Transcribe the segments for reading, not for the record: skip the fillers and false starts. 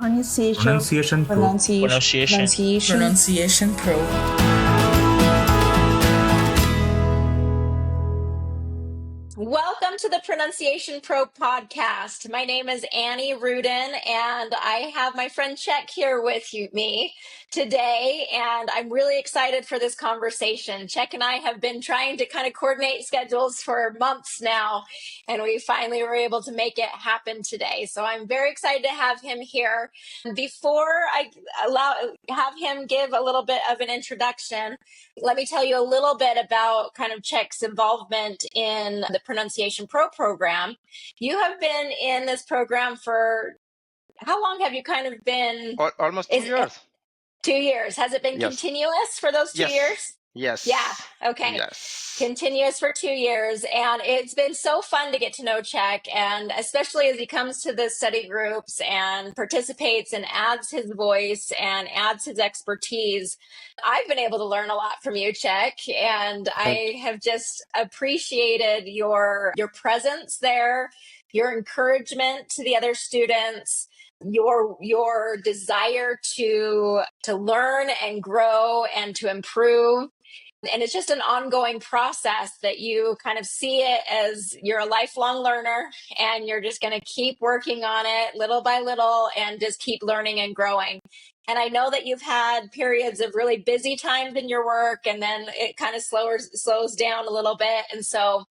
Pronunciation Pro. Pronunciation Pro. Welcome to the Pronunciation Pro podcast. My name is Annie Rudin, and I have my friend Cheikh here with me today, and I'm really excited for this conversation. Cheikh and I have been trying to kind of coordinate schedules for months now, and we finally were able to make it happen today. So I'm very excited to have him here. Before I have him give a little bit of an introduction, let me tell you a little bit about kind of Cheikh's involvement in the Pronunciation Pro program. You have been in this program for, how long have you kind of been? Almost 2 years. 2 years. Has it been continuous for those 2 years? Yes. Yeah. Okay. Yes. Continuous for 2 years. And it's been so fun to get to know Cheikh, and especially as he comes to the study groups and participates and adds his voice and adds his expertise. I've been able to learn a lot from you, Cheikh, and I have just appreciated your presence there, your encouragement to the other students, your desire to learn and grow and to improve. And it's just an ongoing process that you kind of see it as you're a lifelong learner, and you're just going to keep working on it little by little and just keep learning and growing. And I know that you've had periods of really busy times in your work, and then it kind of slows down a little bit. And so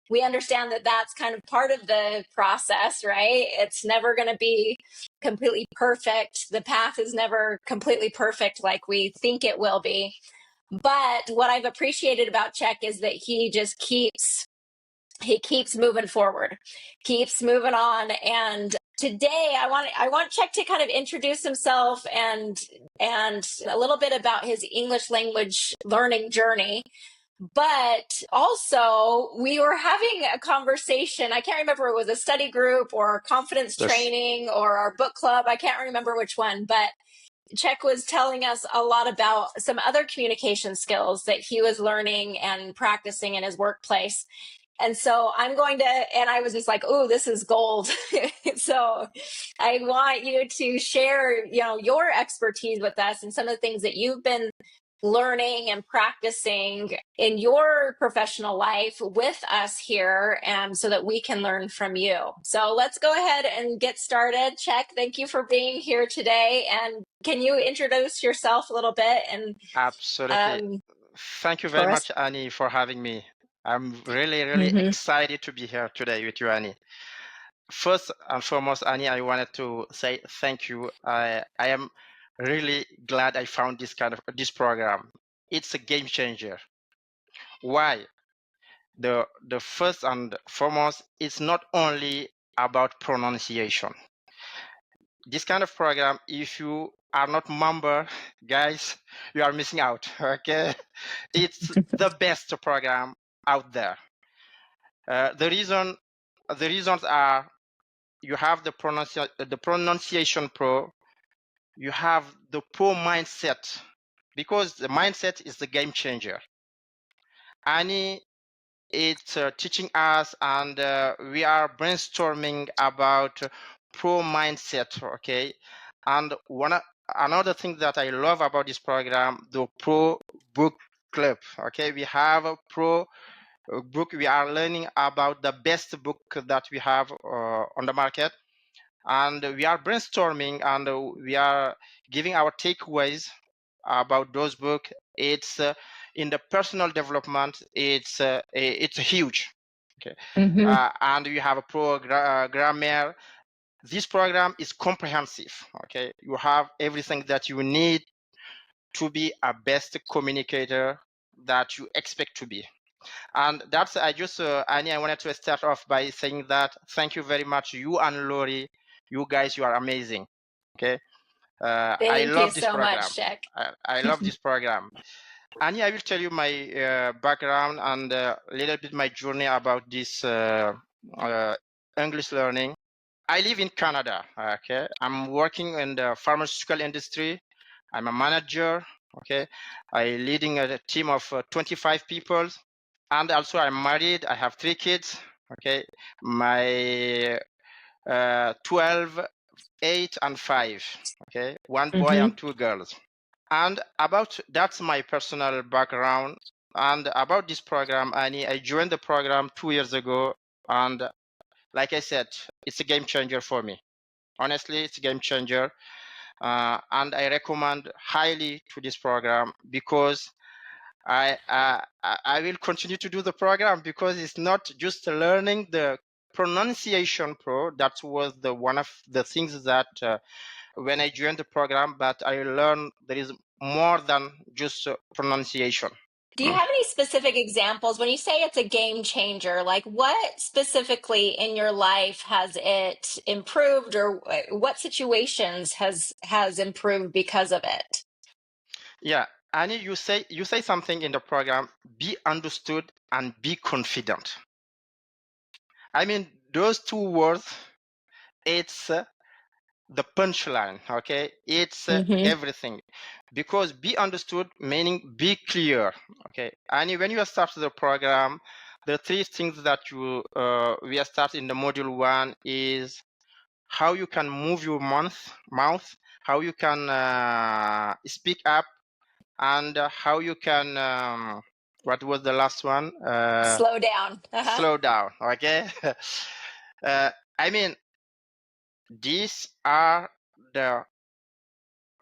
we understand that that's kind of part of the process, right? It's never going to be completely perfect. The path is never completely perfect like we think it will be. But what I've appreciated about Cheikh is that he just keeps moving forward, keeps moving on. And today I want Cheikh to kind of introduce himself and a little bit about his English language learning journey. But also, we were having a conversation. I can't remember if it was a study group or confidence training or our book club. I can't remember which one, but Cheikh was telling us a lot about some other communication skills that he was learning and practicing in his workplace. And so I was just like, oh, this is gold. So I want you to share, your expertise with us and some of the things that you've been learning and practicing in your professional life with us here, so that we can learn from you. So let's go ahead and get started. Cheikh, thank you for being here today. And can you introduce yourself a little bit? And absolutely. Thank you very much, Annie, for having me. I'm really excited to be here today with you, Annie. First and foremost, Annie, I wanted to say thank you. I am really glad I found this program. It's a game changer. Why? The first and foremost, it's not only about pronunciation. This kind of program, if you are not member, guys, you are missing out. Okay, it's the best program out there. The reasons are: you have the pronunciation pro, you have the pro mindset, because the mindset is the game changer. Annie, it's teaching us, and we are brainstorming about pro mindset. Okay, and another thing that I love about this program, the pro book club. Okay, we have a pro book. We are learning about the best book that we have on the market, and we are brainstorming, and we are giving our takeaways about those books. It's in the personal development, it's huge. Okay, and we have a pro grammar. This program is comprehensive. Okay, you have everything that you need to be a best communicator that you expect to be. And that's, Annie, I wanted to start off by saying that thank you very much, you and Lori. You guys, you are amazing. Okay. I love this program. Much, Cheikh. I love this program. Annie, I will tell you my background and a little bit my journey about this English learning. I live in Canada. Okay, I'm working in the pharmaceutical industry. I'm a manager. Okay, I'm leading a team of 25 people, and also I'm married. I have 3 kids. Okay, my 12, 8 and 5. Okay, one boy and two girls. And about that's my personal background. And about this program, Annie, I joined the program 2 years ago, and like I said, it's a game changer for me. Honestly, it's a game changer, and I recommend highly to this program because I will continue to do the program because it's not just learning the pronunciation pro. That was the one of the things that when I joined the program, but I learned there is more than just pronunciation. Do you have any specific examples when you say it's a game changer? Like, what specifically in your life has it improved, or what situations has improved because of it? Yeah, Annie, you say something in the program: be understood and be confident. I mean, those two words, it's the punchline. Okay, it's everything, because be understood meaning be clear. Okay, and when you start the program, the three things that you we are starting in the module 1 is how you can move your mouth, how you can speak up, and how you can what was the last one? Slow down. Slow down. Okay. I mean, these are the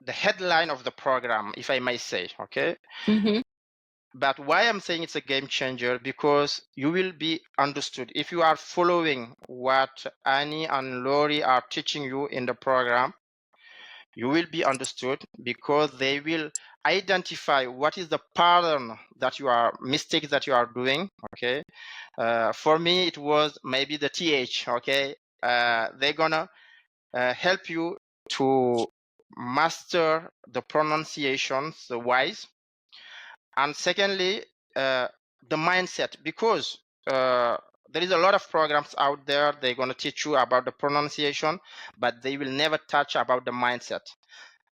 headline of the program, if I may say. Okay. But why I'm saying it's a game changer, because you will be understood if you are following what Annie and Lori are teaching you in the program. You will be understood because they will identify what is the pattern that you are mistakes that you are doing. Okay. For me, it was maybe the th. Okay. They're gonna help you to master the pronunciations wise. And secondly, the mindset, because there is a lot of programs out there. They're going to teach you about the pronunciation, but they will never touch about the mindset.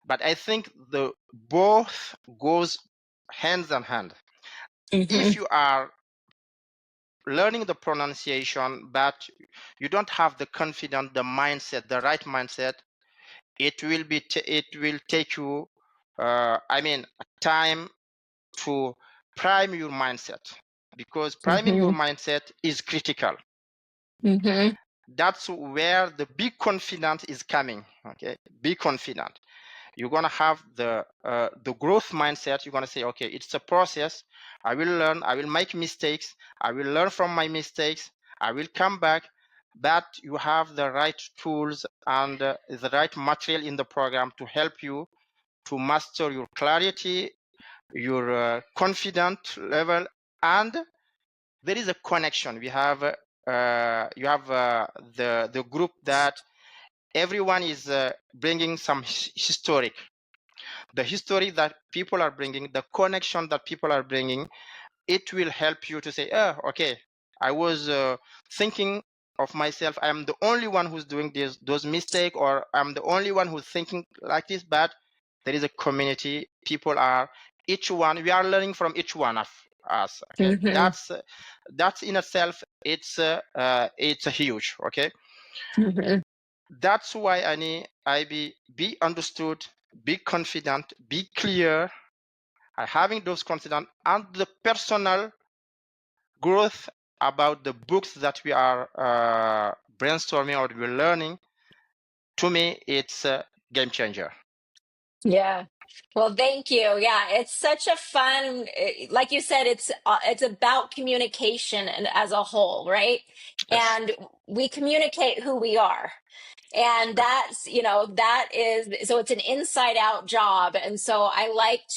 But I think the both goes hands in hand. If you are learning the pronunciation, but you don't have the confidence, the mindset, the right mindset, it will take you time to prime your mindset, because priming your mindset is critical. That's where the big confidence is coming. Okay, be confident. You're gonna have the growth mindset. You're gonna say, okay, it's a process. I will learn. I will make mistakes. I will learn from my mistakes. I will come back. But you have the right tools and the right material in the program to help you to master your clarity, your confident level, and there is a connection. We have you have the group that everyone is bringing some historic, the history that people are bringing, the connection that people are bringing. It will help you to say, oh, okay, I was thinking of myself, I'm the only one who's doing those mistakes, or I'm the only one who's thinking like this. But there is a community. People are, each one, we are learning from each one of us. Okay, that's in itself, it's a huge. Okay, that's why I be understood, be confident, be clear, having those confidence and the personal growth about the books that we are brainstorming or we're learning. To me, it's a game changer. Yeah. Well, thank you. Yeah, it's such a fun, like you said, it's about communication and as a whole, right? Yes. And we communicate who we are. And that's, that is, so it's an inside out job. And so I like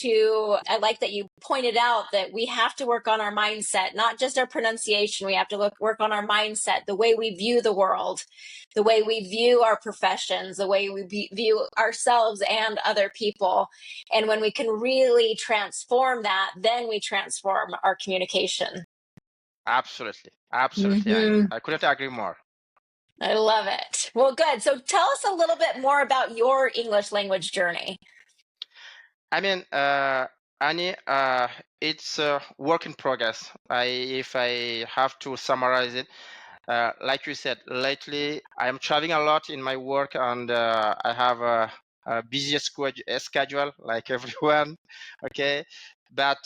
that you pointed out that we have to work on our mindset, not just our pronunciation. We have to work on our mindset, the way we view the world, the way we view our professions, the way we view ourselves and other people. And when we can really transform that, then we transform our communication. Absolutely. Absolutely, Annie. I couldn't agree more. I love it. Well, good. So tell us a little bit more about your English language journey. I mean, Annie, it's a work in progress. If I have to summarize it, like you said, lately I am traveling a lot in my work, and I have a busy schedule like everyone. Okay, but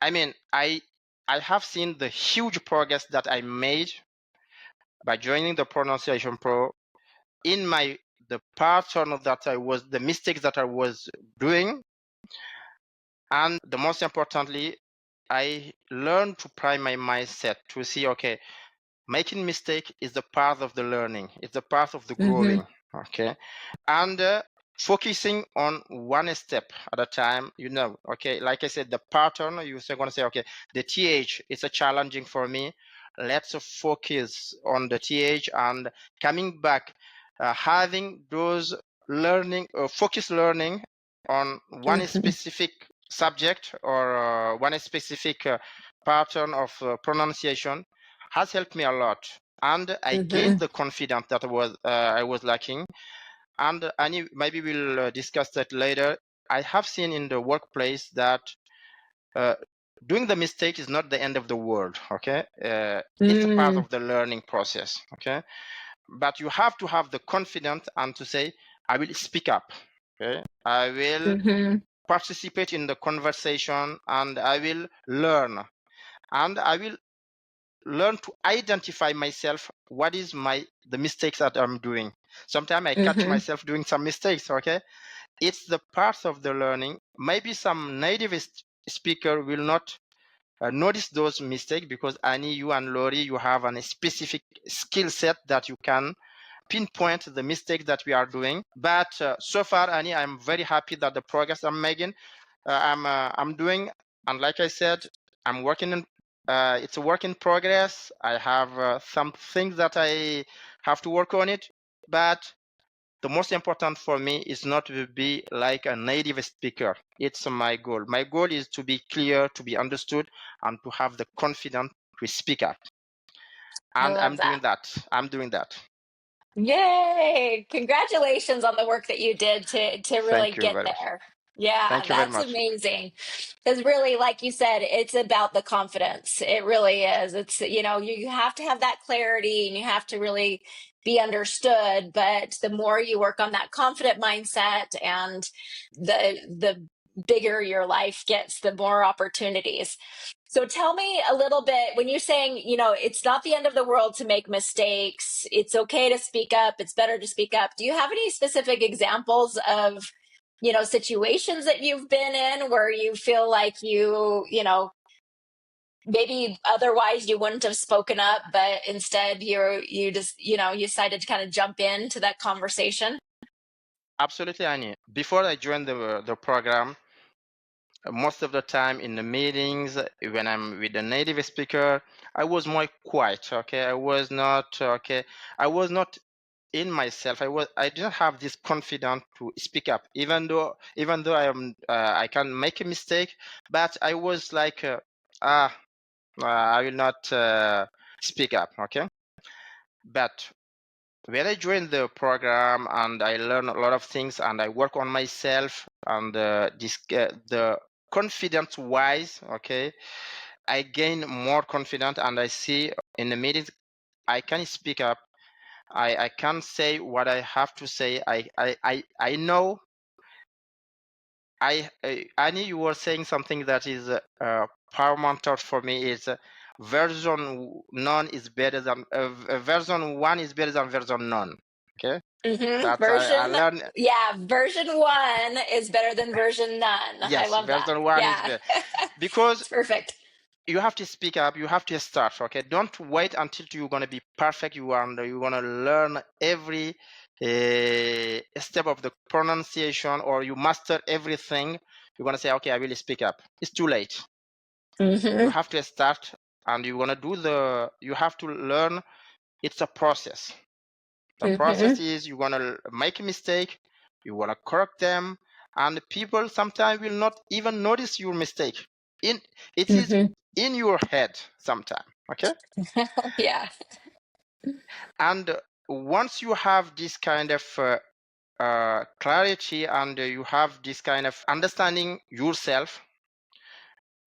I mean, I have seen the huge progress that I made by joining the Pronunciation Pro in the pattern that the mistakes that I was doing, and the most importantly, I learned to prime my mindset to see, okay, making mistake is the path of the learning. It's the path of the growing. Okay, and focusing on one step at a time. Okay, like I said, the pattern. You're going to say, okay, the TH is a challenging for me. Let's focus on the TH and coming back, having those focus learning on one specific subject or one specific pattern of pronunciation has helped me a lot, and I gained the confidence that I was lacking. And Annie, maybe we'll discuss that later. I have seen in the workplace that doing the mistake is not the end of the world. Okay, it's a part of the learning process. Okay, but you have to have the confidence and to say, I will speak up. Okay, I will participate in the conversation, and I will learn, and I will learn to identify myself. What is the mistakes that I'm doing? Sometimes I catch myself doing some mistakes. Okay, it's the part of the learning. Maybe some native speaker will not notice those mistakes, because Annie, you and Lori, you have a specific skill set that you can pinpoint the mistakes that we are doing. But so far, Annie, I'm very happy that the progress I'm making, I'm doing, and like I said, I'm working in. It's a work in progress. I have some things that I have to work on it, but the most important for me is not to be like a native speaker. It's my goal. My goal is to be clear, to be understood, and to have the confidence to speak up. And I love that. I'm doing that. Yay! Congratulations on the work that you did to really Thank you get very much. there. Yeah, Thank you very that's much. amazing. Because really, like you said, it's about the confidence. It really is. It's, you have to have that clarity and you have to really be understood. But the more you work on that confident mindset and the bigger your life gets, the more opportunities. So tell me a little bit, when you're saying, it's not the end of the world to make mistakes. It's okay to speak up. It's better to speak up. Do you have any specific examples of, situations that you've been in where you feel like maybe otherwise you wouldn't have spoken up, but instead you just, you decided to kind of jump into that conversation? Absolutely, Annie. Before I joined the program, most of the time in the meetings, when I'm with a native speaker, I was more quiet. Okay, I was not okay. I was not in myself. I didn't have this confidence to speak up, even though I can make a mistake, but I was like I will not speak up. Okay, but when I joined the program and I learn a lot of things and I work on myself and the confidence wise, okay, I gain more confidence, and I see in the meetings I can speak up. I can say what I have to say. I know. Annie, you were saying something that is paramount for me is version none is better than version one is better than version none. Okay, that I Version, learned. yeah, version one is better than version none. I Yes, love that. version one is Yeah, better because it's perfect. you have to speak up. You have to start. Okay, don't wait until you're gonna be perfect. You're gonna learn every step of the pronunciation, or you master everything. You're gonna say, okay, I will speak up. It's too late. You have to start, and you're gonna you have to learn. It's a process. The process is you're gonna make a mistake, you wanna correct them, and people sometimes will not even notice your mistake. It is in your head sometimes. Okay, Yeah. and once you have this kind of clarity, and you have this kind of understanding yourself,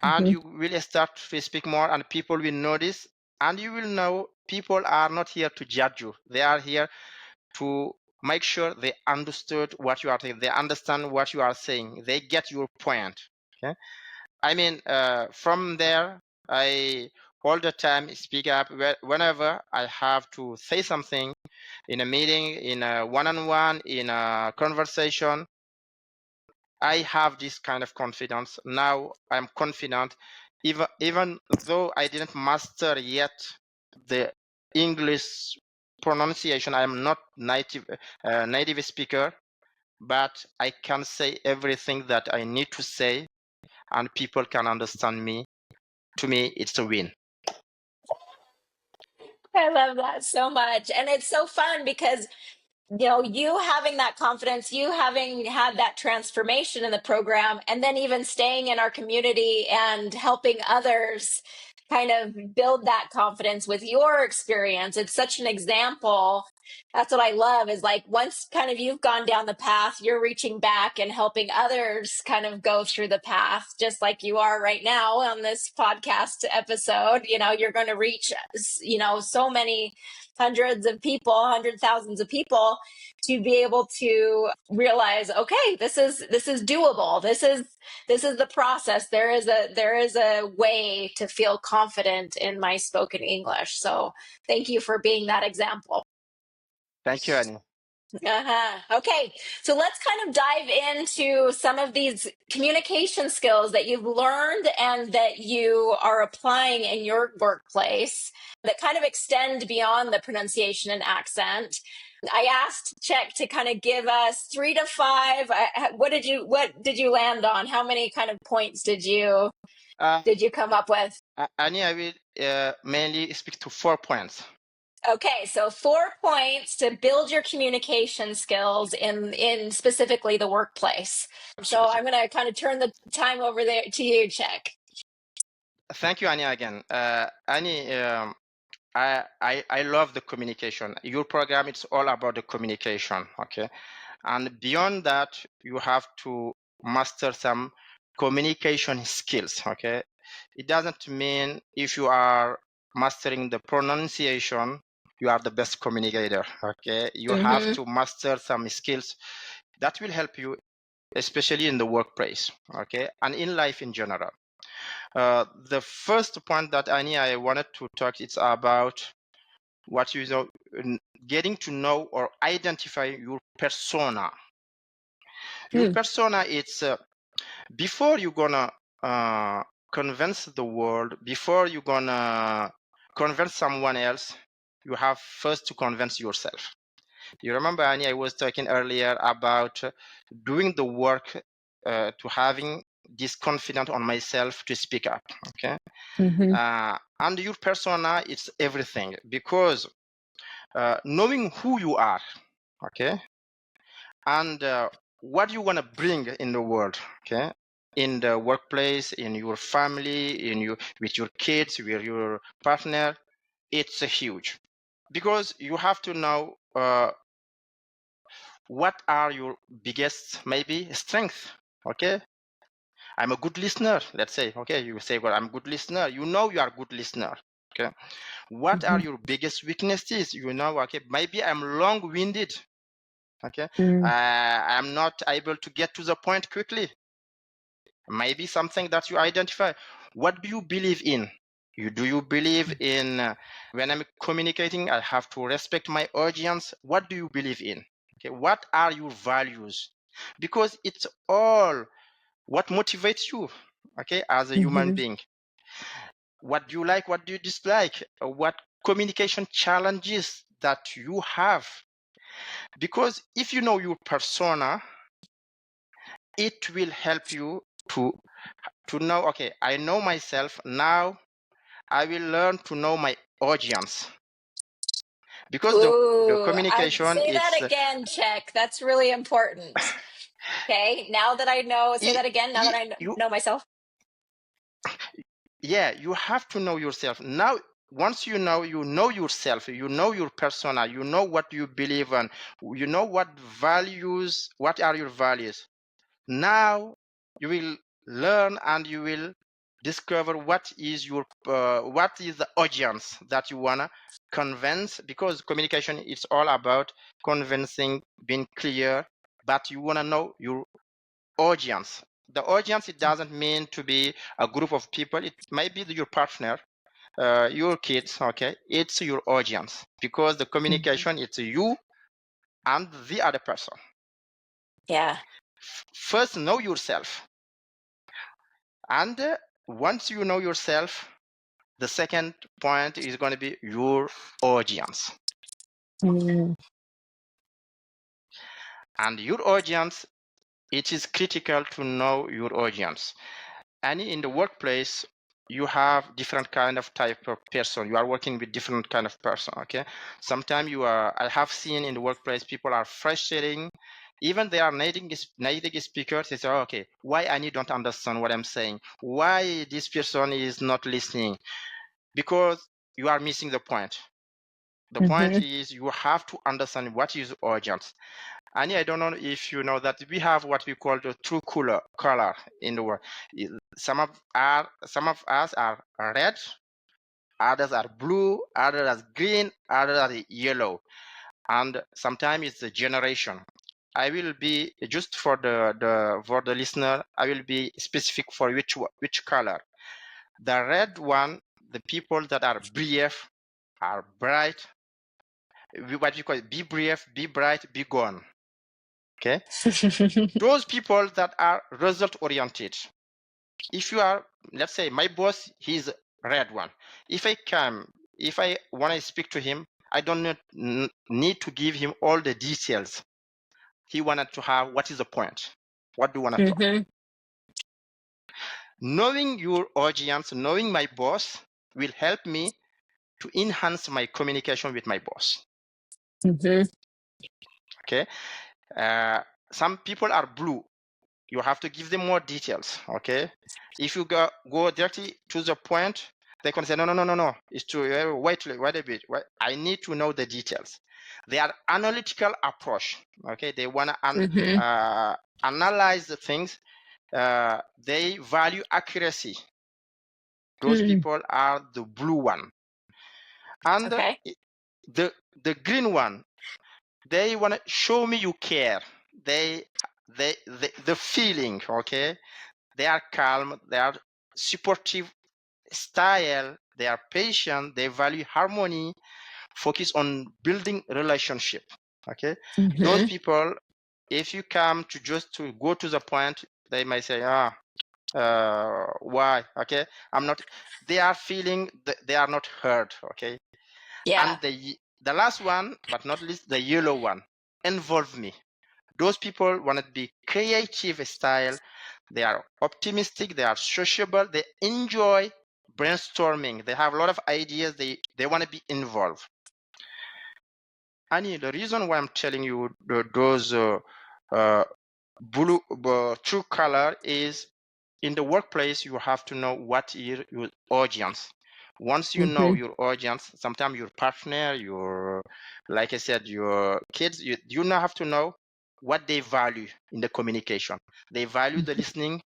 and you will start to speak more, and people will notice. And you will know people are not here to judge you. They are here to make sure they understood what you are saying. They understand what you are saying. They get your point. Okay. I mean, from there, I all the time speak up whenever I have to say something in a meeting, in a one-on-one, in a conversation. I have this kind of confidence. Now I'm confident, even though I didn't master yet the English pronunciation. I am not native speaker, but I can say everything that I need to say, and people can understand me. To me, it's a win. I love that so much. And it's so fun because you having that confidence, you having had that transformation in the program, and then even staying in our community and helping others kind of build that confidence with your experience. It's such an example. That's what I love is like once kind of you've gone down the path, you're reaching back and helping others kind of go through the path, just like you are right now on this podcast episode. You're going to reach, so many hundreds of people, thousands of people to be able to realize, okay, this is doable. This is the process. There is a way to feel confident in my spoken English. So thank you for being that example. Thank you, Annie. Okay, so let's kind of dive into some of these communication skills that you've learned and that you are applying in your workplace that kind of extend beyond the pronunciation and accent. I asked Cheikh to kind of give us 3 to 5. What did you land on? How many kind of points did you come up with? Annie, I will mainly speak to 4 points. Okay, so 4 points to build your communication skills in specifically the workplace. So I'm going to kind of turn the time over there to you, Cheikh. Thank you, Annie, again. Annie, I love the communication. Your program, it's all about the communication, okay? And beyond that, you have to master some communication skills, okay? It doesn't mean if you are mastering the pronunciation, you are the best communicator, okay? You have to master some skills that will help you, especially in the workplace, okay? And in life in general. The first point that I wanted to talk, it's about what getting to know or identify your persona. Your persona, it's before you're gonna convince the world, before you're gonna convince someone else, you have first to convince yourself. You remember, Annie, I was talking earlier about doing the work to having this confidence on myself to speak up, okay? And your persona, it's everything, because knowing who you are, okay, and what you want to bring in the world, okay, in the workplace, in your family, with your kids, with your partner, it's huge, because you have to know what are your biggest maybe strengths, okay? I'm a good listener, let's say, okay? You say, well, I'm a good listener. You know you are a good listener, okay? What are your biggest weaknesses? Okay, maybe I'm long-winded, okay? I'm not able to get to the point quickly. Maybe something that you identify. What do you believe in? Do you believe in when I'm communicating, I have to respect my audience? What do you believe in? Okay, what are your values? Because it's all what motivates you, okay, as a human being. What do you like? What do you dislike? What communication challenges that you have? Because if you know your persona, it will help you to know, okay, I know myself, now I will learn to know my audience. Because the communication, say that it's again, Cheikh. That's really important. Okay, now that I know, say that again, now that I know myself. Yeah, you have to know yourself. Now, once you know yourself, you know your persona, you know what you believe in, you know what are your values. Now you will learn and you will discover what is the audience that you wanna convince, because communication is all about convincing, being clear, but you wanna know your audience. The audience, it doesn't mean to be a group of people. It might be your partner, your kids. Okay, it's your audience, because the communication, it's you and the other person. Yeah. First, know yourself, and once you know yourself, the second point is going to be your audience. And your audience, it is critical to know your audience. And in the workplace, you have different kind of type of person. You are working with different kind of person. Okay. Sometimes I have seen in the workplace, people are frustrating. Even they are native speakers. They say, oh, okay, why I don't understand what I'm saying? Why this person is not listening? Because you are missing the point. The point is, you have to understand what is audience. And I don't know if you know that we have what we call the true color in the world. Some of us are red, others are blue, others are green, others are yellow, and sometimes it's the generation. I will be just for the listener. I will be specific for which color. The red one, the people that are brave, are bright. What we call it, be brave, be bright, be gone. Okay. Those people that are result oriented. If you are, let's say my boss, he's red one. If I want to speak to him, I don't need to give him all the details. He wanted to have, what is the point? What do you want to talk? Knowing your audience, knowing my boss will help me to enhance my communication with my boss. Okay. Some people are blue. You have to give them more details. Okay. If you go directly to the point, they can say, no. It's true. Wait a bit. Wait. I need to know the details. They are analytical approach. Okay. They want to analyze the things. They value accuracy. Those people are the blue one. And Okay. the green one, they want to show me you care. The feeling. Okay. They are calm. They are supportive style. They are patient. They value harmony. Focus on building relationship. Okay. Those people, if you come to just to go to the point, they might say, why? Okay. I'm not. They are feeling they are not heard. Okay. Yeah. And the last one, but not least, the yellow one, involve me. Those people want to be creative style. They are optimistic. They are sociable. They enjoy brainstorming. They have a lot of ideas. They want to be involved. Annie, the reason why I'm telling you those blue true color is, in the workplace, you have to know what is your audience. Once you know your audience, sometimes your partner, like I said, your kids, you now have to know what they value in the communication. They value the listening.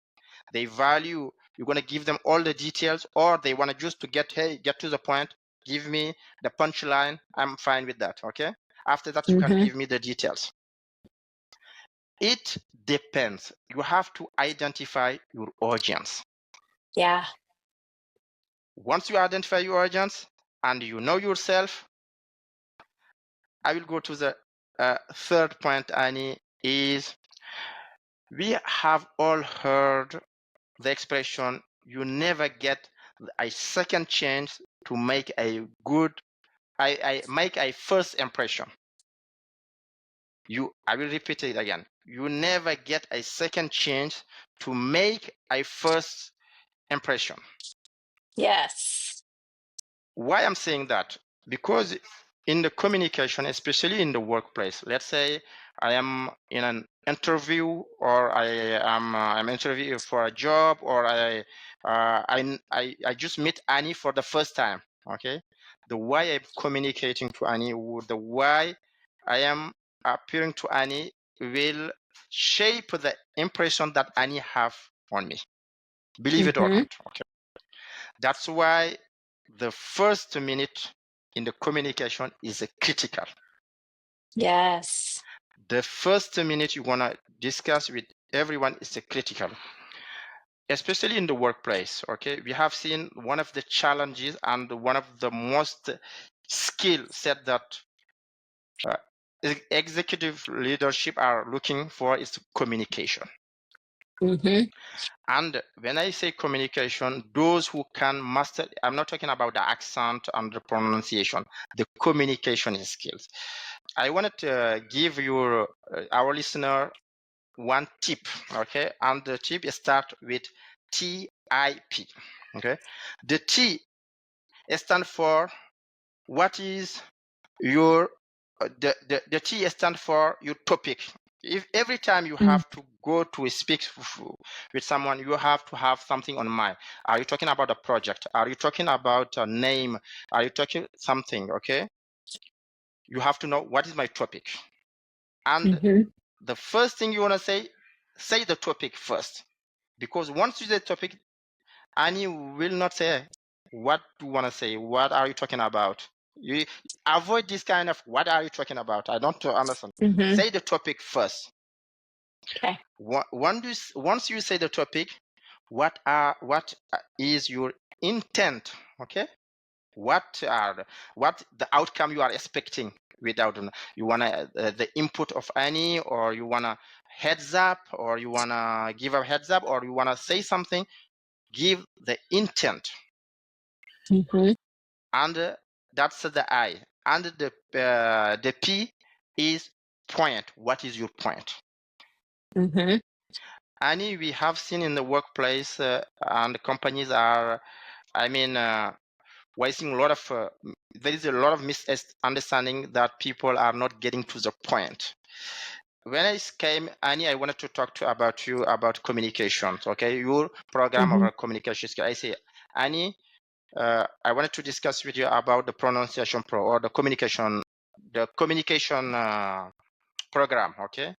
They value, you're going to give them all the details, or they want to just to get to the point, give me the punchline. I'm fine with that. Okay. After that, you can give me the details. It depends. You have to identify your audience. Yeah. Once you identify your audience and you know yourself, I will go to the third point, Annie, is we have all heard the expression, you never get a second chance to make a good, I make a first impression. I will repeat it again. You never get a second chance to make a first impression. Yes. Why I'm saying that? Because in the communication, especially in the workplace, let's say I am in an interview, or I'm interviewing for a job, or I just meet Annie for the first time. Okay, the way I'm communicating to Annie, the way I am appearing to Annie, will shape the impression that Annie have on me. Believe it or not. Okay. That's why the first minute in the communication is critical. Yes. The first minute you want to discuss with everyone is critical, especially in the workplace. Okay, we have seen one of the challenges and one of the most skill set that executive leadership are looking for is communication. And when I say communication, those who can master, I'm not talking about the accent and the pronunciation, the communication skills. I wanted to give you, our listener, one tip, okay? And the tip start with TIP, okay? The T stands for what is your, the T stands for your topic. If every time you have to go to speak with someone, you have to have something on mind. Are you talking about a project? Are you talking about a name? Are you talking something? Okay, you have to know what is my topic. And the first thing you want to say the topic first, because once you say the topic, Annie will not say what do you want to say. What are you talking about? You avoid this kind of what are you talking about. I don't understand. Say the topic first. Okay. Once you say the topic, what is your intent? Okay, what the outcome you are expecting without you wanna the input of any, or you wanna heads up, or you wanna give a heads up, or you wanna say something. Give the intent, and that's the I, and the P is point. What is your point? Annie, we have seen in the workplace, and companies are, wasting a lot of, there is a lot of misunderstanding that people are not getting to the point. When I came, Annie, I wanted to talk about you about communications, okay? Your program of communication skill. I say, Annie, I wanted to discuss with you about the pronunciation pro, or the communication program, okay?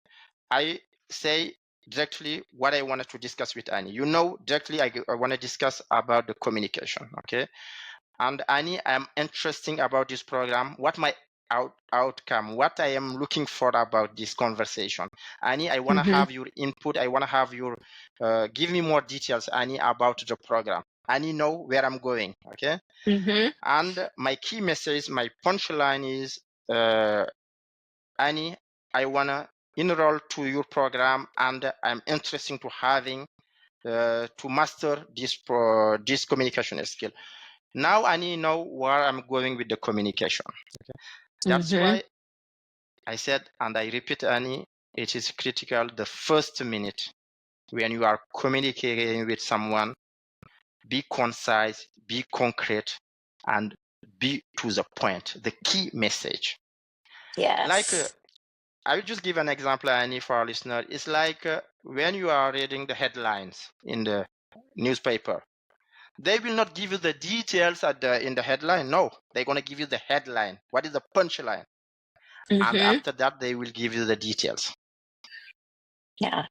I say directly what I wanted to discuss with Annie. You know, directly I want to discuss about the communication, okay? And Annie, I'm interested about this program, what my outcome, what I am looking for about this conversation. Annie, I want to have your input. I want to have your, give me more details, Annie, about the program. Annie know where I'm going, okay? And my key message, my punchline is, Annie, I want to enroll to your program, and I'm interested to having to master this communication skill. Now I need to know where I'm going with the communication. Okay? That's why I said, and I repeat, Annie, it is critical the first minute when you are communicating with someone, be concise, be concrete, and be to the point, the key message. Yes. Like, I will just give an example, Annie, for our listener. It's like when you are reading the headlines in the newspaper. They will not give you the details in the headline. No, they're going to give you the headline. What is the punchline? And after that, they will give you the details. Yeah.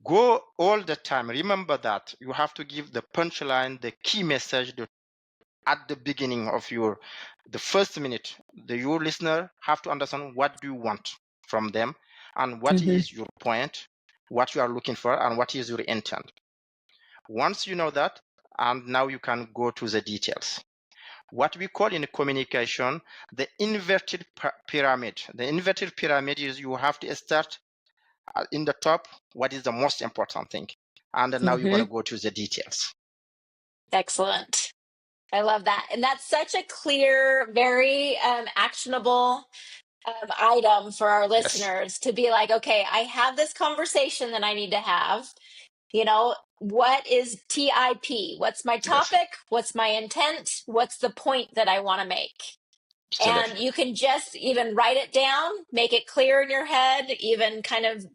Go all the time. Remember that you have to give the punchline, the key message at the beginning of the first minute. Your listener have to understand what do you want from them, and what is your point, what you are looking for, and what is your intent. Once you know that, and now you can go to the details. What we call in communication the inverted pyramid. The inverted pyramid is you have to start in the top, what is the most important thing, and then now you're going to go to the details. Excellent. I love that. And that's such a clear, very actionable item for our listeners to be like, okay, I have this conversation that I need to have. You know, what is TIP? What's my topic? What's my intent? What's the point that I want to make? And you can just even write it down, make it clear in your head, even kind of,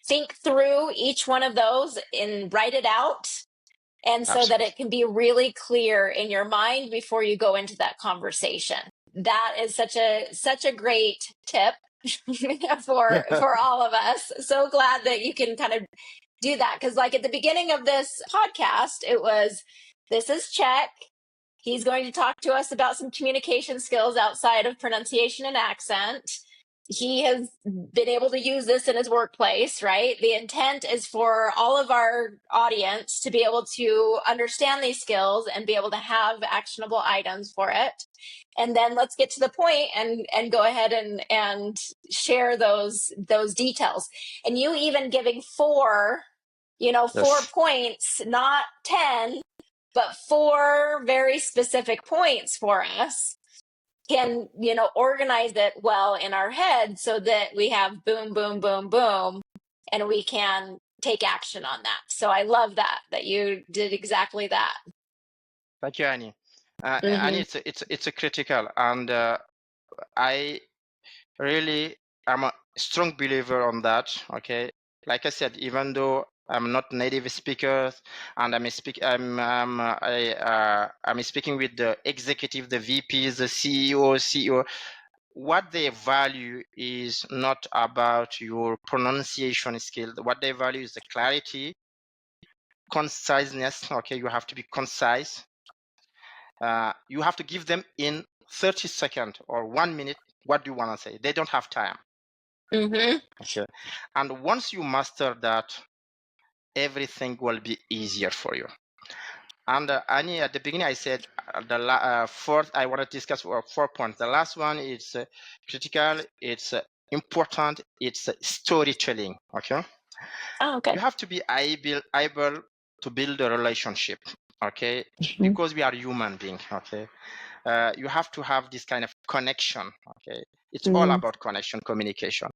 think through each one of those and write it out. And so that it can be really clear in your mind before you go into that conversation. That is such a great tip for all of us. So glad that you can kind of do that. Because, like, at the beginning of this podcast, it was, this is Cheikh. He's going to talk to us about some communication skills outside of pronunciation and accent. He has been able to use this in his workplace, right? The intent is for all of our audience to be able to understand these skills and be able to have actionable items for it. And then let's get to the point and go ahead and share those details. And you even giving four Yes. points, not 10, but 4 very specific points for us can, organize it well in our head so that we have boom, boom, boom, boom, and we can take action on that. So I love that you did exactly that. Thank you, Annie. Annie, it's a critical, and I really am a strong believer on that. Okay, like I said, even though I'm not native speaker, and I'm speaking with the executive, the VPs, the CEO. What they value is not about your pronunciation skill. What they value is the clarity, conciseness. Okay, you have to be concise. You have to give them in 30 seconds or 1 minute what do you want to say. They don't have time. Okay. And once you master that, everything will be easier for you. And Annie, at the beginning, I said fourth, I want to discuss 4 points. The last one is critical, it's important, it's storytelling. Okay. Oh, okay. You have to be able to build a relationship. Okay. Because we are human beings. Okay. You have to have this kind of connection. Okay. It's all about connection, communication.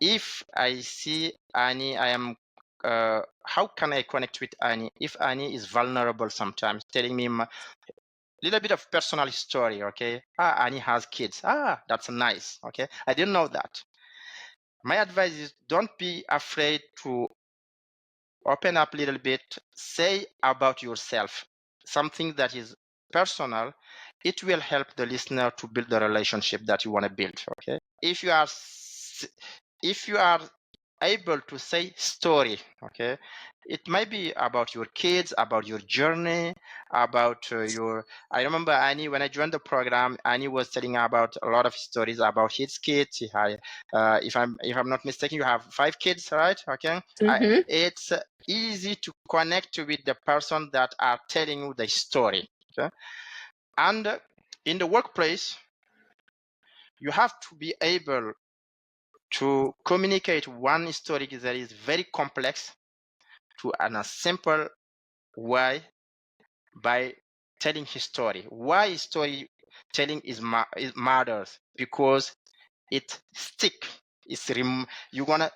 If I see Annie, I am how can I connect with Annie? If Annie is vulnerable sometimes, telling me a little bit of personal story, okay? Annie has kids. That's nice, okay? I didn't know that. My advice is don't be afraid to open up a little bit, say about yourself, something that is personal. It will help the listener to build the relationship that you want to build, okay? If you are able to say story, okay, it might be about your kids, about your journey, about I remember Annie, when I joined the program, Annie was telling about a lot of stories about his kids. If I'm not mistaken, you have 5 kids, right? Okay. It's easy to connect with the person that are telling you the story, okay? And in the workplace, you have to be able to communicate one story that is very complex to in a simple way by telling his story. Why storytelling is matters? Because it stick. You can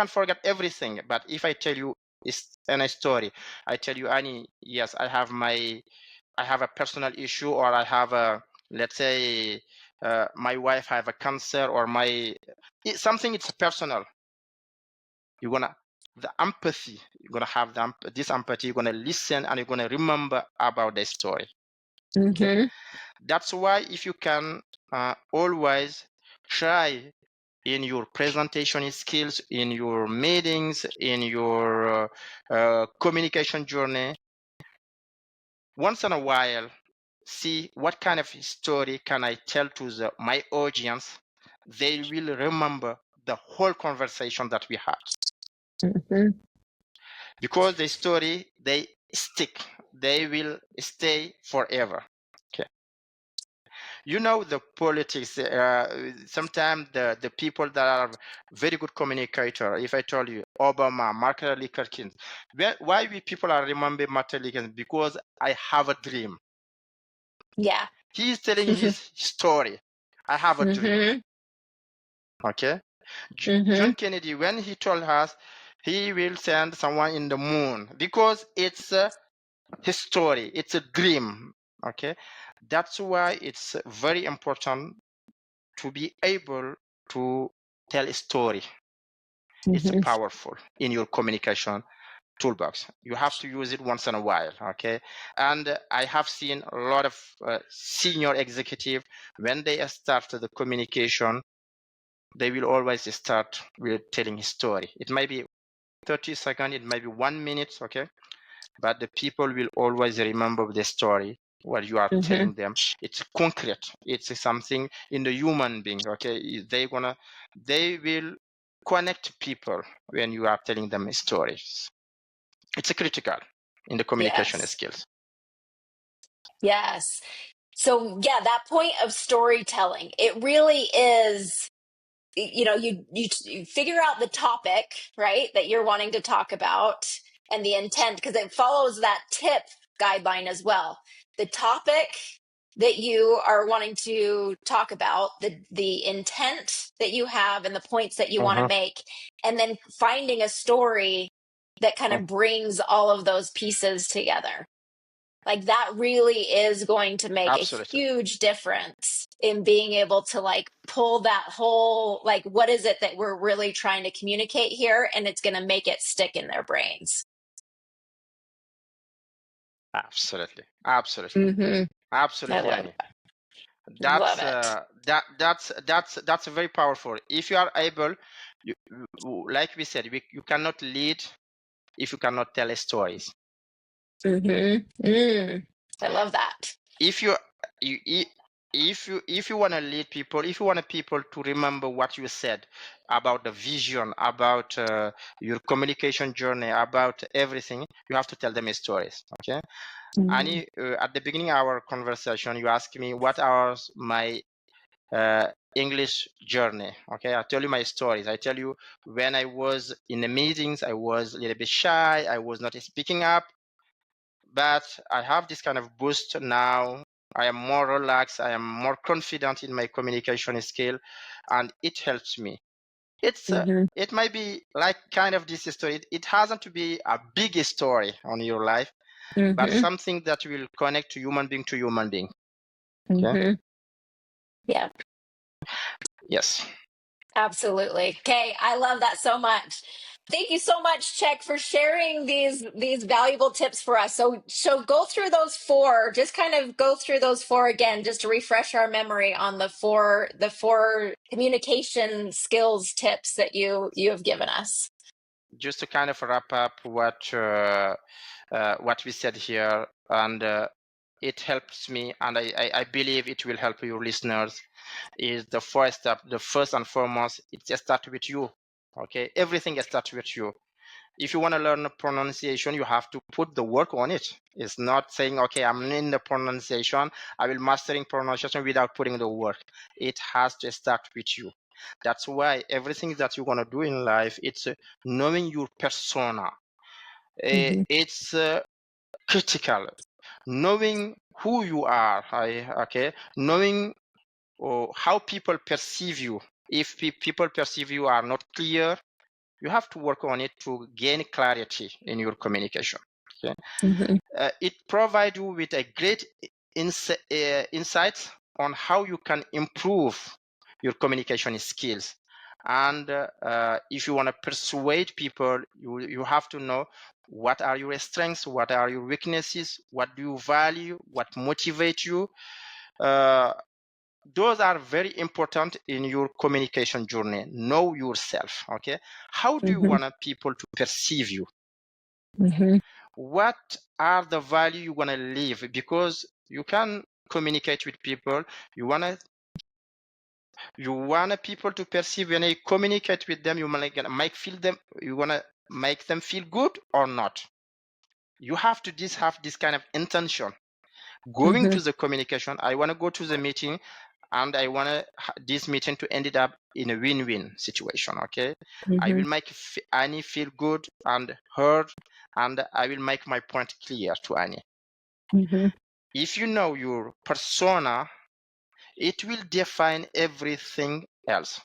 forget everything, but if I tell you it's in a story, I tell you, Annie, yes, I have a personal issue, or I have let's say my wife have a cancer, or something. It's personal. You're gonna the empathy. You're gonna have this empathy. You're gonna listen, and you're gonna remember about the story. Okay? That's why if you can always try in your presentation skills, in your meetings, in your communication journey, once in a while, see what kind of story can I tell to my audience. They will remember the whole conversation that we had. Because the story, they stick. They will stay forever. Okay. The politics, sometimes the people that are very good communicator, if I told you Obama, Martin Luther King, why we people are remembering Martin Luther King? Because I have a dream. Yeah. He's telling his story. I have a dream. Okay. John Kennedy, when he told us he will send someone in the moon, because it's his story, it's a dream. Okay. That's why it's very important to be able to tell a story. It's powerful in your communication toolbox. You have to use it once in a while. Okay. And I have seen a lot of senior executive, when they start the communication, they will always start with telling a story. It might be 30 seconds, it might be 1 minute, okay? But the people will always remember the story, what you are telling them. It's concrete. It's something in the human being, okay? They will connect people when you are telling them stories. It's critical in the communication skills. Yes. So yeah, that point of storytelling, it really is, you figure out the topic, right, that you're wanting to talk about and the intent, because it follows that tip guideline as well. The topic that you are wanting to talk about, the intent that you have and the points that you want to make, and then finding a story that kind of brings all of those pieces together. Like that really is going to make a huge difference in being able to like pull that whole, like, what is it that we're really trying to communicate here? And it's going to make it stick in their brains. Absolutely. Absolutely, Annie. That's very powerful. If you are able, like we said, you cannot lead if you cannot tell stories. I love that. If you want to lead people, if you want people to remember what you said about the vision, about your communication journey, about everything, you have to tell them stories. Okay. Annie, at the beginning of our conversation, you asked me what are my English journey. Okay, I tell you my stories. I tell you when I was in the meetings, I was a little bit shy. I was not speaking up, but I have this kind of boost now. I am more relaxed. I am more confident in my communication skill, and it helps me. It might be like kind of this story. It hasn't to be a big story on your life, but something that will connect to human being. Okay? Yeah. Yes. Absolutely. Okay, I love that so much. Thank you so much, Cheikh, for sharing these valuable tips for us. So go through those four. Just kind of go through those four again, just to refresh our memory on the four communication skills tips that you have given us. Just to kind of wrap up what we said here, and it helps me, and I believe it will help your listeners. Is the first step, the first and foremost, it just starts with you. Okay, everything starts with you. If you want to learn pronunciation, you have to put the work on it. It's not saying, okay, I'm in the pronunciation, I will mastering pronunciation without putting the work. It has to start with you. That's why everything that you're going to do in life, it's knowing your persona. It's critical. Knowing who you are, knowing how people perceive you. If people perceive you are not clear, you have to work on it to gain clarity in your communication. Okay? It provides you with a great insight on how you can improve your communication skills. And if you want to persuade people, you have to know what are your strengths, what are your weaknesses, what do you value, what motivates you. Those are very important in your communication journey. Know yourself. Okay, how do you want people to perceive you? What are the value you want to leave? Because you can communicate with people. You want people to perceive when you communicate with them. You want to make them feel good or not. You have to have this kind of intention. Going to the communication, I want to go to the meeting, and I want this meeting to end it up in a win-win situation. Okay, I will make Annie feel good and heard, and I will make my point clear to Annie. If you know your persona, it will define everything else.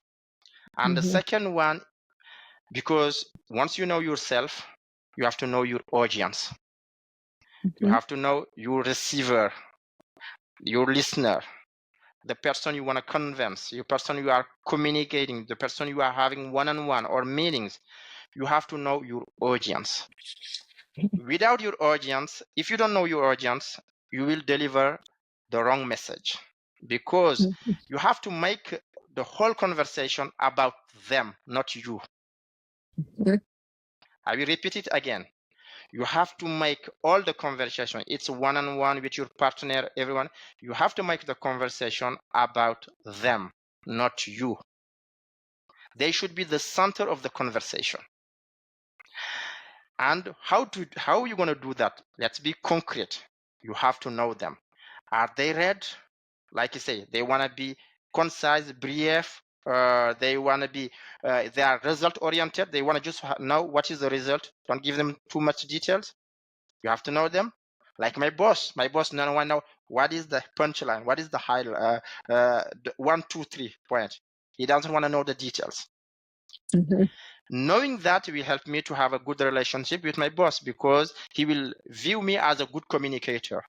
And the second one, because once you know yourself, you have to know your audience. You have to know your receiver, your listener, the person you want to convince, your person you are communicating, the person you are having one-on-one or meetings. You have to know your audience. Without your audience, if you don't know your audience, you will deliver the wrong message, because you have to make the whole conversation about them, not you. I will repeat it again. You have to make all the conversation. It's one-on-one with your partner, everyone. You have to make the conversation about them, not you. They should be the center of the conversation. And how are you going to do that? Let's be concrete. You have to know them. Are they red? Like you say, they want to be concise, brief. They want to be, they are result oriented. They want to just know what is the result. Don't give them too much details. You have to know them. Like my boss doesn't want to know what is the punchline, what is the high, the 1, 2, 3 point. He doesn't want to know the details. Knowing that will help me to have a good relationship with my boss, because he will view me as a good communicator.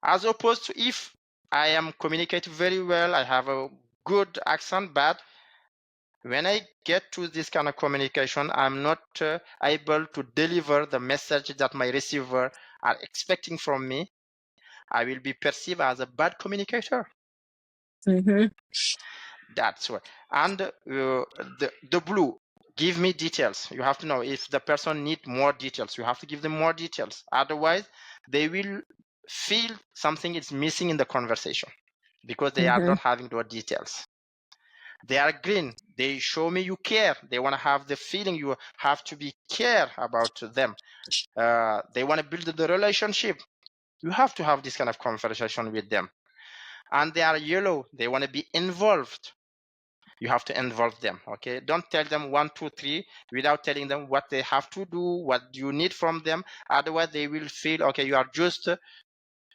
As opposed to if I am communicating very well, I have a good accent, but when I get to this kind of communication, I'm not able to deliver the message that my receiver are expecting from me. I will be perceived as a bad communicator. That's why. And the blue, give me details. You have to know if the person needs more details. You have to give them more details. Otherwise, they will feel something is missing in the conversation because they are not having those details. They are green. They show me you care. They want to have the feeling you have to be care about them. They want to build the relationship. You have to have this kind of conversation with them. And they are yellow. They want to be involved. You have to involve them. Okay, don't tell them 1, 2, 3 without telling them what they have to do, what you need from them. Otherwise, they will feel okay. You are just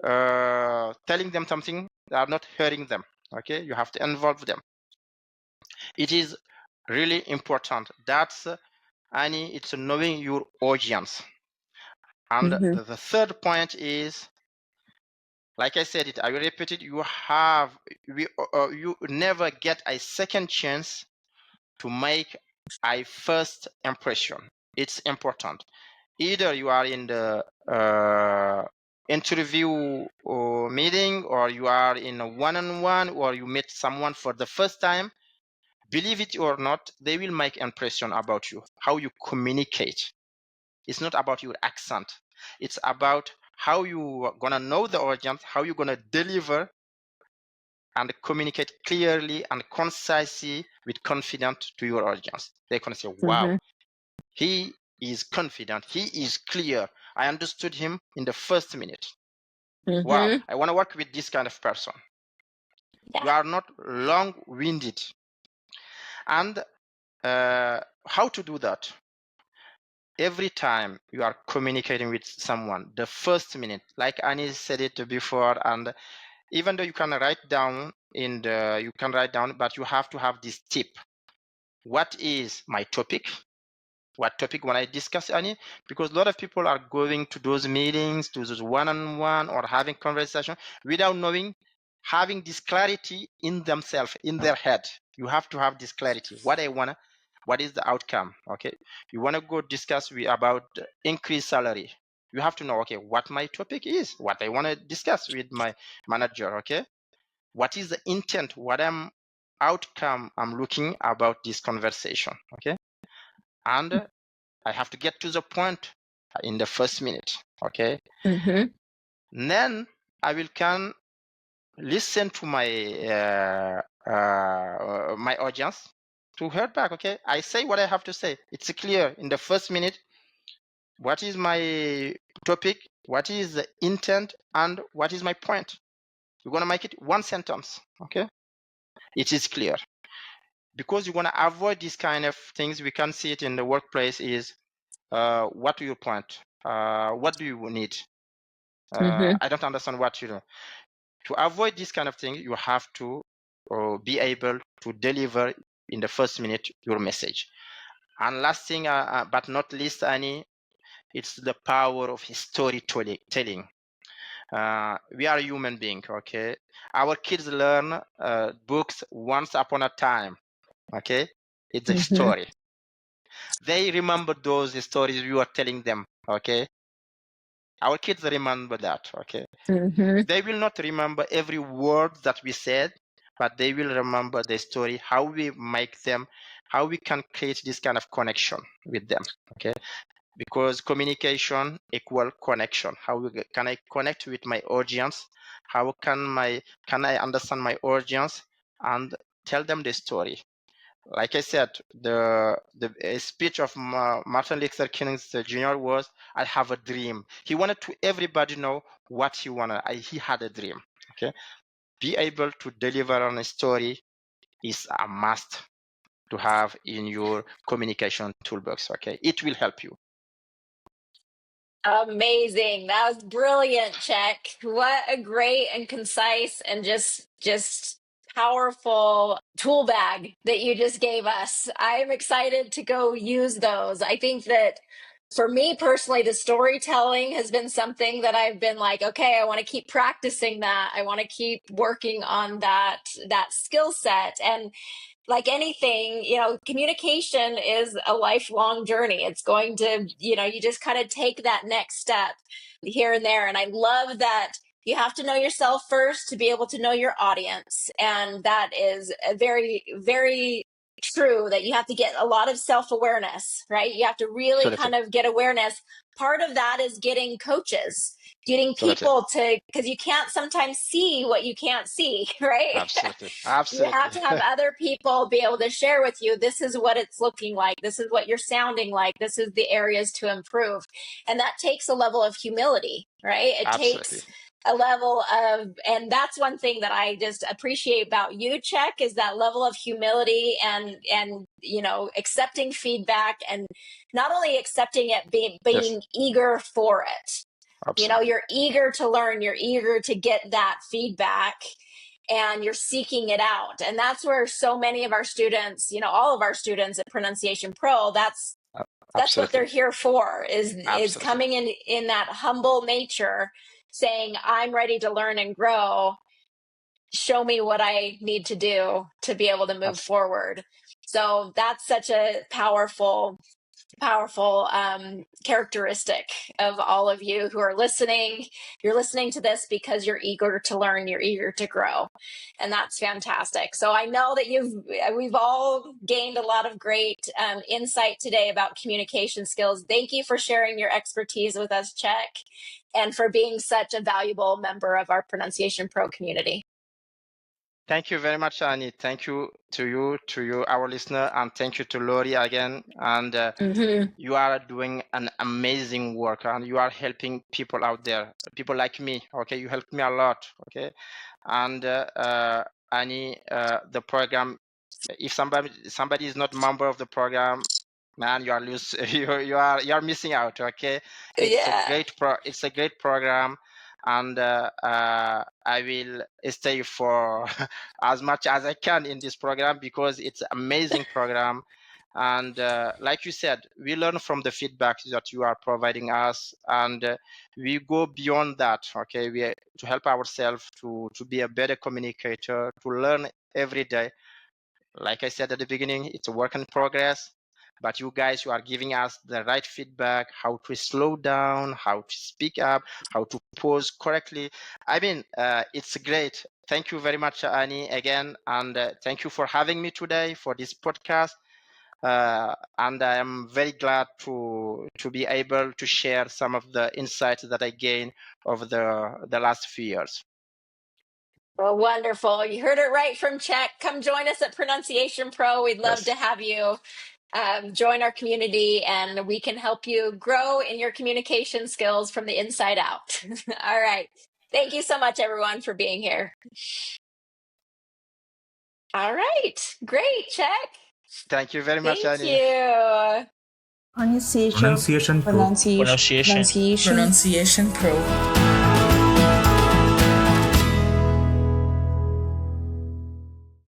telling them something that are not hearing them. Okay, you have to involve them. It is really important. That's Annie. It's knowing your audience. And the third point is, like I said it, I will repeat it. You never get a second chance to make a first impression. It's important. Either you are in the interview or meeting, or you are in a one-on-one, or you meet someone for the first time. Believe it or not, they will make impression about you, how you communicate. It's not about your accent. It's about how you are gonna know the audience, how you're gonna deliver and communicate clearly and concisely with confidence to your audience. They're gonna say, wow, he is confident, he is clear. I understood him in the first minute. Wow, I want to work with this kind of person. You are not long-winded. And how to do that? Every time you are communicating with someone, the first minute, like Annie said it before, and even though you can write down but you have to have this tip. What is my topic? What topic when I discuss Annie? Because a lot of people are going to those meetings, to those one-on-one or having conversation without knowing, having this clarity in themselves, in their head. You have to have this clarity. What is the outcome? Okay. You want to go discuss about increased salary. You have to know, okay, what my topic is, what I want to discuss with my manager. Okay. What is the intent? What outcome I'm looking about this conversation? Okay. And I have to get to the point in the first minute. Okay. Then I can listen to my my audience to hear back. Okay. I say what I have to say. It's clear in the first minute. What is my topic? What is the intent? And what is my point? You're going to make it one sentence. Okay. It is clear. Because you want to avoid these kind of things, we can see it in the workplace is, what do you point? What do you need? I don't understand what you do. To avoid this kind of thing, you have to be able to deliver in the first minute your message. And last thing, but not least, Annie, it's the power of storytelling. We are human beings, okay? Our kids learn books once upon a time, okay? It's a story. They remember those stories you are telling them, okay? Our kids remember that, okay? They will not remember every word that we said, but they will remember the story, how we make them, how we can create this kind of connection with them, okay? Because communication equal connection. Can I connect with my audience? How can I understand my audience and tell them the story? Like I said, the speech of Martin Luther King Jr. was, "I have a dream." He wanted to everybody know what he wanted. He had a dream. Okay, be able to deliver on a story is a must to have in your communication toolbox. Okay, it will help you. Amazing. That was brilliant, Cheikh. What a great and concise and just powerful tool bag that you just gave us. I'm excited to go use those. I think that for me personally, the storytelling has been something that I've been like, okay, I want to keep practicing that. I want to keep working on that skill set. And like anything, communication is a lifelong journey. It's going to, you just kind of take that next step here and there. And I love that you have to know yourself first to be able to know your audience. And that is a very, very true, that you have to get a lot of self-awareness, right? You have to really kind of get awareness. Part of that is getting coaches, getting people to, because you can't sometimes see what you can't see, right? Absolutely. You have to have other people be able to share with you, this is what it's looking like, this is what you're sounding like, this is the areas to improve. And that takes a level of humility, right? It takes a level of, and that's one thing that I just appreciate about you, Cheikh, is that level of humility and accepting feedback, and not only accepting it, being eager for it. Absolutely. You're eager to learn, you're eager to get that feedback, and you're seeking it out. And that's where so many of our students, all of our students at Pronunciation Pro, that's what they're here for, is coming in that humble nature, saying, I'm ready to learn and grow. Show me what I need to do to be able to move forward. So that's such a powerful characteristic of all of you who are listening. You're listening to this because you're eager to learn, you're eager to grow, and that's fantastic. So I know that we've all gained a lot of great insight today about communication skills. Thank you for sharing your expertise with us, Cheikh, and for being such a valuable member of our Pronunciation Pro community. Thank you very much, Annie. Thank you to you, our listener, and thank you to Lori again. And you are doing an amazing work, and you are helping people out there, people like me. Okay, you helped me a lot. Okay, and Annie, the program. If somebody is not a member of the program, man, you are you are missing out. Okay, it's a great program. And I will stay for as much as I can in this program, because it's an amazing program. And like you said, we learn from the feedback that you are providing us, and we go beyond that. Okay, to help ourselves to be a better communicator, to learn every day. Like I said at the beginning, it's a work in progress. But you guys, you are giving us the right feedback, how to slow down, how to speak up, how to pause correctly. I mean, it's great. Thank you very much, Annie, again. And thank you for having me today for this podcast. And I am very glad to be able to share some of the insights that I gained over the last few years. Well, wonderful. You heard it right from Cheikh. Come join us at Pronunciation Pro. We'd love to have you join our community, and we can help you grow in your communication skills from the inside out. All right. Thank you so much, everyone, for being here. All right. Great, Cheikh. Thank you very much, Annie. Thank you. Pronunciation Pro. Pronunciation Pro.